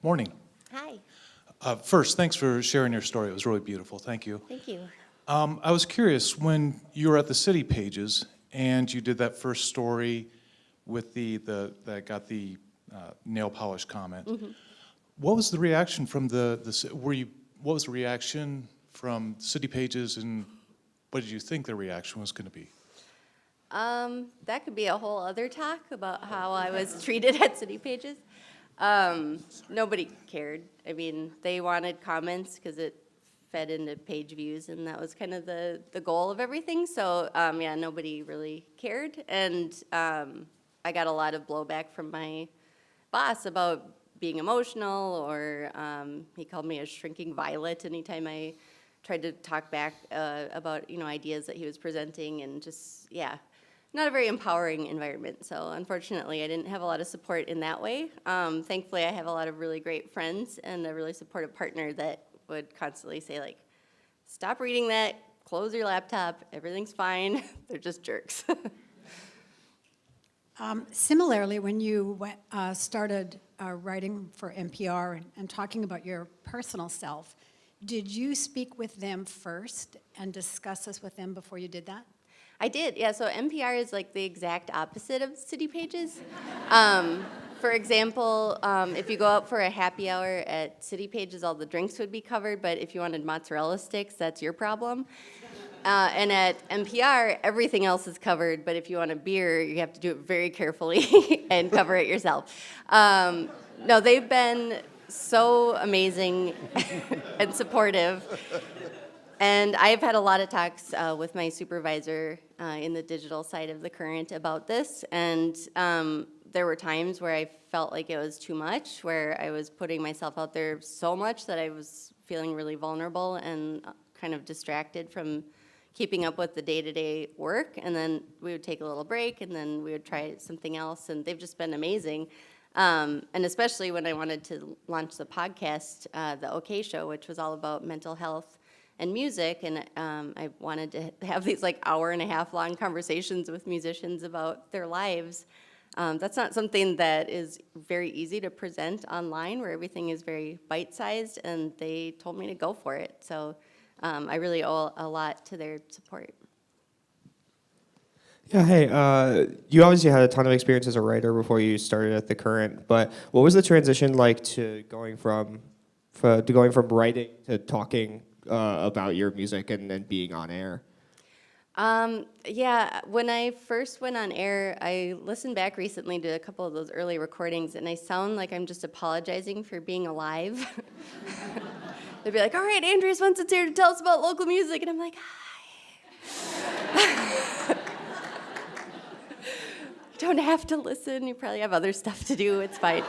Morning. Hi. First, thanks for sharing your story. It was really beautiful. Thank you. Thank you. I was curious, when you were at the City Pages and you did that first story with that got the nail polish comment, what was the reaction from what was the reaction from City Pages, and what did you think the reaction was going to be? That could be a whole other talk about how I was treated at City Pages. Nobody cared. I mean, they wanted comments because it fed into page views, and that was kind of the goal of everything. So, yeah, nobody really cared. And I got a lot of blowback from my boss about being emotional, or he called me a shrinking violet anytime I tried to talk back about, ideas that he was presenting, and just, yeah, not a very empowering environment. So unfortunately, I didn't have a lot of support in that way. Thankfully, I have a lot of really great friends and a really supportive partner that would constantly say, like, stop reading that, close your laptop, everything's fine. They're just jerks. Similarly, when you started writing for NPR and talking about your personal self, did you speak with them first and discuss this with them before you did that? I did, yeah. So NPR is like the exact opposite of City Pages. For example, if you go out for a happy hour at City Pages, all the drinks would be covered, but if you wanted mozzarella sticks, that's your problem. And at NPR, everything else is covered, but if you want a beer, you have to do it very carefully and cover it yourself. No, they've been so amazing and supportive. And I've had a lot of talks with my supervisor in the digital side of the Current about this, and there were times where I felt like it was too much, where I was putting myself out there so much that I was feeling really vulnerable and kind of distracted from keeping up with the day-to-day work, and then we would take a little break, and then we would try something else, and they've just been amazing. And especially when I wanted to launch the podcast, The OK Show, which was all about mental health and music, and I wanted to have these like hour-and-a-half long conversations with musicians about their lives. That's not something that is very easy to present online, where everything is very bite-sized, and they told me to go for it. So I really owe a lot to their support. Yeah, hey, you obviously had a ton of experience as a writer before you started at the Current, but what was the transition like to going from writing to talking about your music and then being on air? Yeah, when I first went on air, I listened back recently to a couple of those early recordings, and I sound like I'm just apologizing for being alive. They'd be like, all right, Andrea Swensson's here to tell us about local music, and I'm like, hi. Don't have to listen, you probably have other stuff to do, it's fine.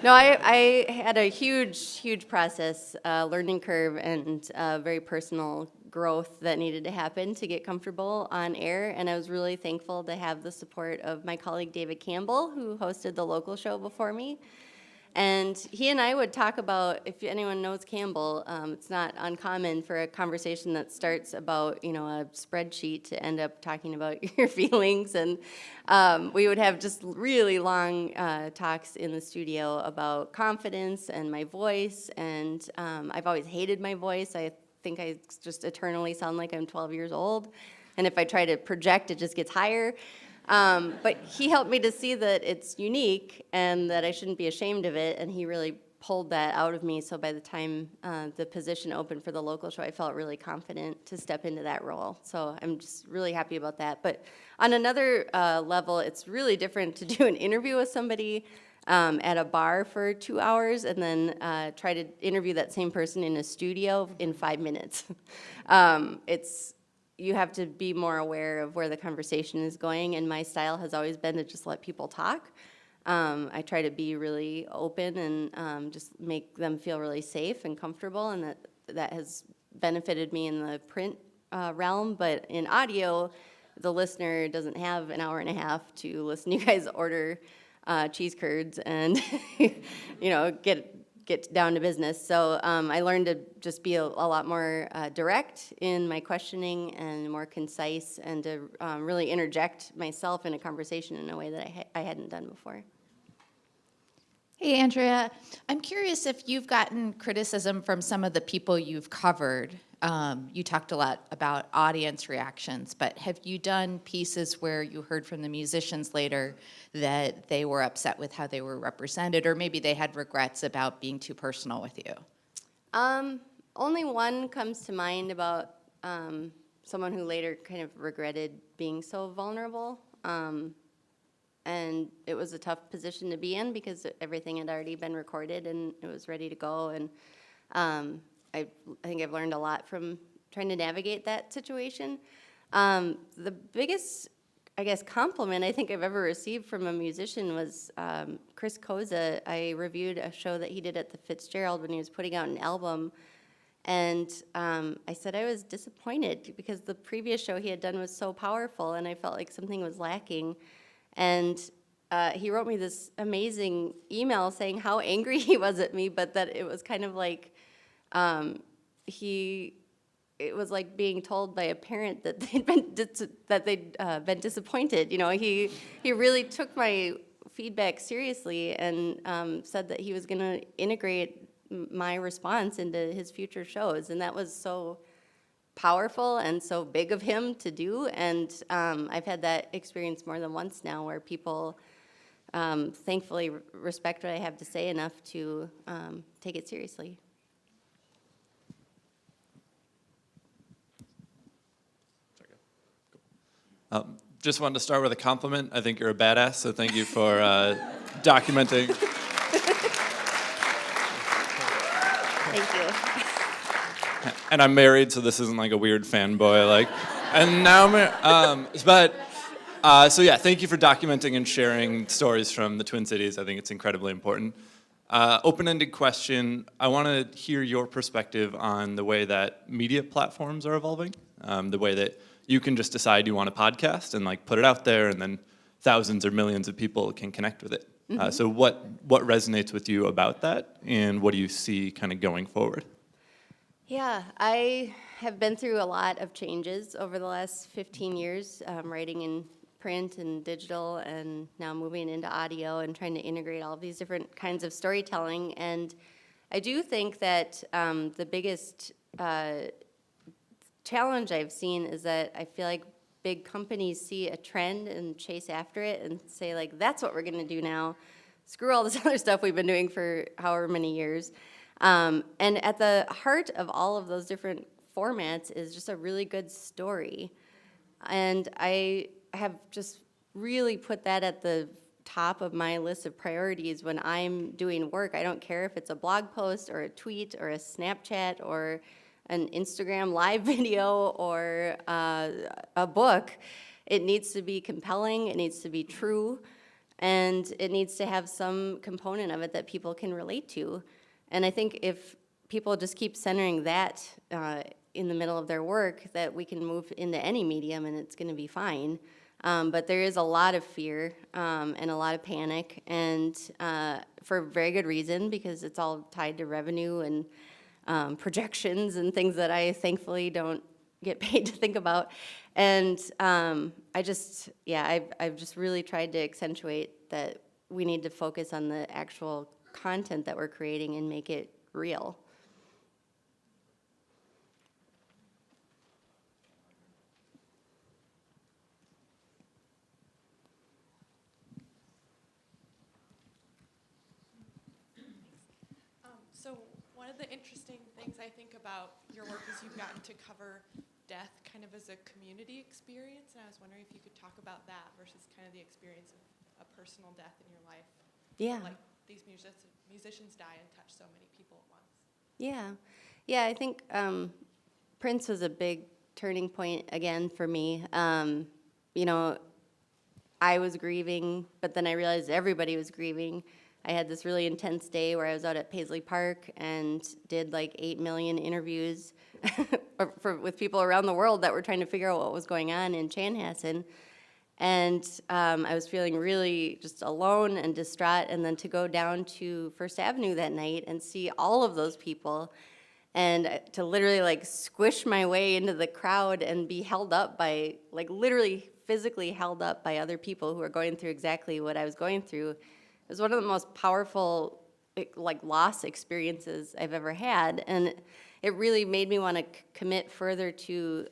No, I had a huge process, learning curve, and very personal growth that needed to happen to get comfortable on air, and I was really thankful to have the support of my colleague David Campbell, who hosted the local show before me. And he and I would talk about, if anyone knows Campbell, it's not uncommon for a conversation that starts about, a spreadsheet to end up talking about your feelings. And we would have just really long talks in the studio about confidence and my voice. And I've always hated my voice. I think I just eternally sound like I'm 12 years old. And if I try to project, it just gets higher. But he helped me to see that it's unique and that I shouldn't be ashamed of it, and he really pulled that out of me. So by the time the position opened for the local show, I felt really confident to step into that role. So I'm just really happy about that. But on another level, it's really different to do an interview with somebody at a bar for 2 hours and then try to interview that same person in a studio in 5 minutes. You have to be more aware of where the conversation is going, and my style has always been to just let people talk. I try to be really open and just make them feel really safe and comfortable, and that has benefited me in the print realm. But in audio, the listener doesn't have an hour and a half to listen to you guys order cheese curds and get down to business. So I learned to just be a lot more direct in my questioning and more concise, and to really interject myself in a conversation in a way that I hadn't done before. Hey, Andrea. I'm curious if you've gotten criticism from some of the people you've covered. You talked a lot about audience reactions, but have you done pieces where you heard from the musicians later that they were upset with how they were represented, or maybe they had regrets about being too personal with you? Only one comes to mind about someone who later kind of regretted being so vulnerable. And it was a tough position to be in because everything had already been recorded and it was ready to go. And I think I've learned a lot from trying to navigate that situation. The biggest, I guess, compliment I think I've ever received from a musician was Chris Koza. I reviewed a show that he did at the Fitzgerald when he was putting out an album. And I said I was disappointed because the previous show he had done was so powerful and I felt like something was lacking. And he wrote me this amazing email saying how angry he was at me, but that it was kind of like it was like being told by a parent that they'd been disappointed. You know, he really took my feedback seriously and said that he was going to integrate my response into his future shows, and that was so powerful and so big of him to do. And I've had that experience more than once now where people thankfully respect what I have to say enough to take it seriously. Just wanted to start with a compliment. I think you're a badass, so thank you for documenting. Thank you. And I'm married, so this isn't like a weird fanboy, like. And now so yeah, thank you for documenting and sharing stories from the Twin Cities. I think it's incredibly important. Open-ended question. I want to hear your perspective on the way that media platforms are evolving, the way that you can just decide you want a podcast and like put it out there, and then thousands or millions of people can connect with it. Mm-hmm. So what resonates with you about that, and what do you see kind of going forward? Yeah, I have been through a lot of changes over the last 15 years, writing in print and digital, and now moving into audio and trying to integrate all of these different kinds of storytelling. And I do think that the biggest challenge I've seen is that I feel like big companies see a trend and chase after it and say, like, that's what we're going to do now. Screw all this other stuff we've been doing for however many years. And at the heart of all of those different formats is just a really good story. And I have just really put that at the top of my list of priorities when I'm doing work. I don't care if it's a blog post or a tweet or a Snapchat or an Instagram live video or a book. It needs to be compelling, it needs to be true, and it needs to have some component of it that people can relate to. And I think if people just keep centering that in the middle of their work, that we can move into any medium and it's going to be fine. But there is a lot of fear and a lot of panic, and for very good reason, because it's all tied to revenue and projections and things that I thankfully don't get paid to think about. And I've just really tried to accentuate that we need to focus on the actual content that we're creating and make it real. So one of the interesting things I think about your work is you've gotten to cover death kind of as a community experience, and I was wondering if you could talk about that versus kind of the experience of a personal death in your life. Yeah. Like these musicians die and touch so many people at once. Yeah, I think Prince was a big turning point again for me. You know, I was grieving, but then I realized everybody was grieving. I had this really intense day where I was out at Paisley Park and did like 8 million interviews with people around the world that were trying to figure out what was going on in Chanhassen. And I was feeling really just alone and distraught, and then to go down to First Avenue that night and see all of those people, and to literally like squish my way into the crowd and be held up by, like literally physically held up by other people who are going through exactly what I was going through, was one of the most powerful like loss experiences I've ever had, and it really made me want to commit further to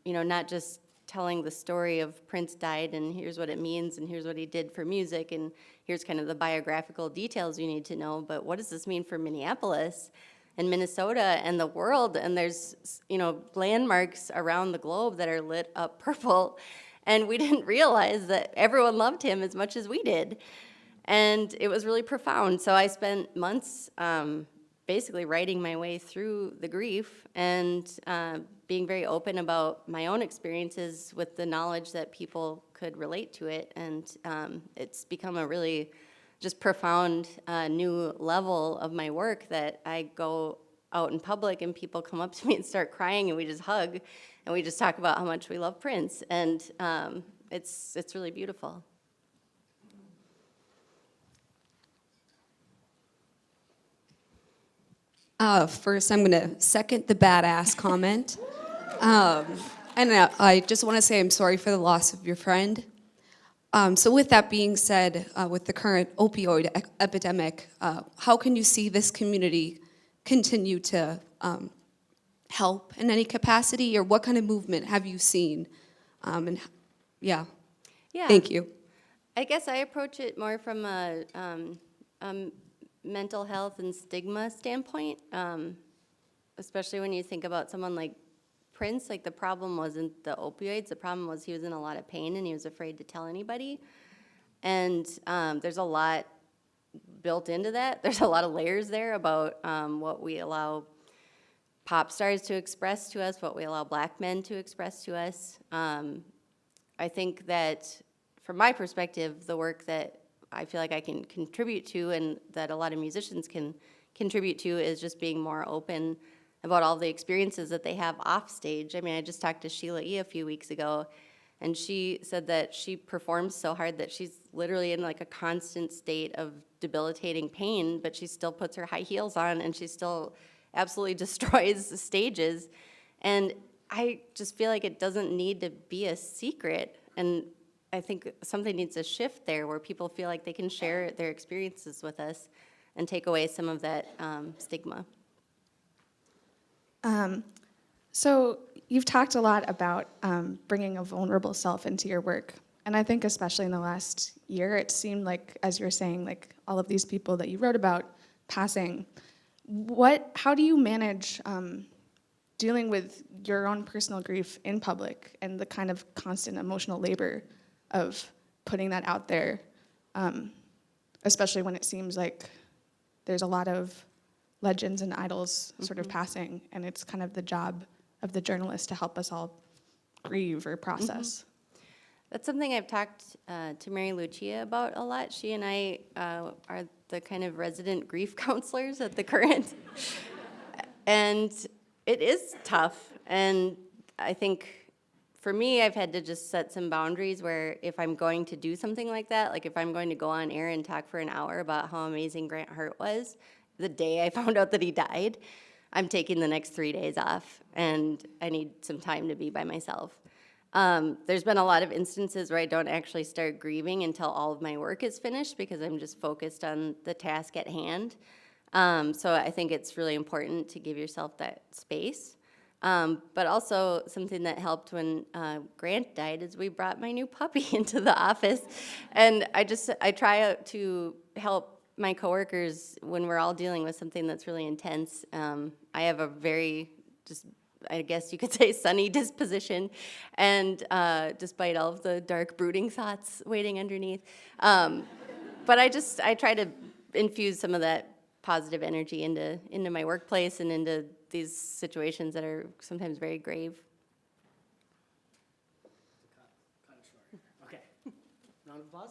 not just telling the story of Prince died and here's what it means and here's what he did for music and here's kind of the biographical details you need to know, but what does this mean for Minneapolis and Minnesota and the world? And there's landmarks around the globe that are lit up purple, and we didn't realize that everyone loved him as much as we did. And it was really profound. So I spent months basically writing my way through the grief and being very open about my own experiences with the knowledge that people could relate to it. And it's become a really just profound new level of my work that I go out in public and people come up to me and start crying and we just hug and we just talk about how much we love Prince. And it's really beautiful. First, I'm going to second the badass comment. And I just want to say I'm sorry for the loss of your friend. So with that being said, with the current opioid epidemic, how can you see this community continue to help in any capacity, or what kind of movement have you seen? Yeah, thank you. I guess I approach it more from a mental health and stigma standpoint, especially when you think about someone like Prince. Like, the problem wasn't the opioids, the problem was he was in a lot of pain and he was afraid to tell anybody. And there's a lot built into that. There's a lot of layers there about what we allow pop stars to express to us, what we allow black men to express to us. I think that from my perspective, the work that I feel like I can contribute to and that a lot of musicians can contribute to is just being more open about all the experiences that they have off stage. I mean, I just talked to Sheila E. a few weeks ago, and she said that she performs so hard that she's literally in like a constant state of debilitating pain, but she still puts her high heels on and she still absolutely destroys the stages. And I just feel like it doesn't need to be a secret. And I think something needs to shift there where people feel like they can share their experiences with us and take away some of that stigma. So you've talked a lot about bringing a vulnerable self into your work. And I think especially in the last year, it seemed like, as you're saying, like all of these people that you wrote about passing, how do you manage dealing with your own personal grief in public and the kind of constant emotional labor of putting that out there, especially when it seems like there's a lot of legends and idols sort of passing, and it's kind of the job of the journalist to help us all grieve or process. That's something I've talked to Mary Lucia about a lot. She and I are the kind of resident grief counselors at the Current. And it is tough. And I think for me, I've had to just set some boundaries where if I'm going to do something like that, like if I'm going to go on air and talk for an hour about how amazing Grant Hart was, the day I found out that he died, I'm taking the next 3 days off, and I need some time to be by myself. There's been a lot of instances where I don't actually start grieving until all of my work is finished because I'm just focused on the task at hand. So I think it's really important to give yourself that space. But also something that helped when Grant died is we brought my new puppy into the office. And I try to help my coworkers when we're all dealing with something that's really intense. I have a very, I guess you could say, sunny disposition, and despite all of the dark, brooding thoughts waiting underneath. But I try to infuse some of that positive energy into my workplace and into these situations that are sometimes very grave. Okay. Round of applause.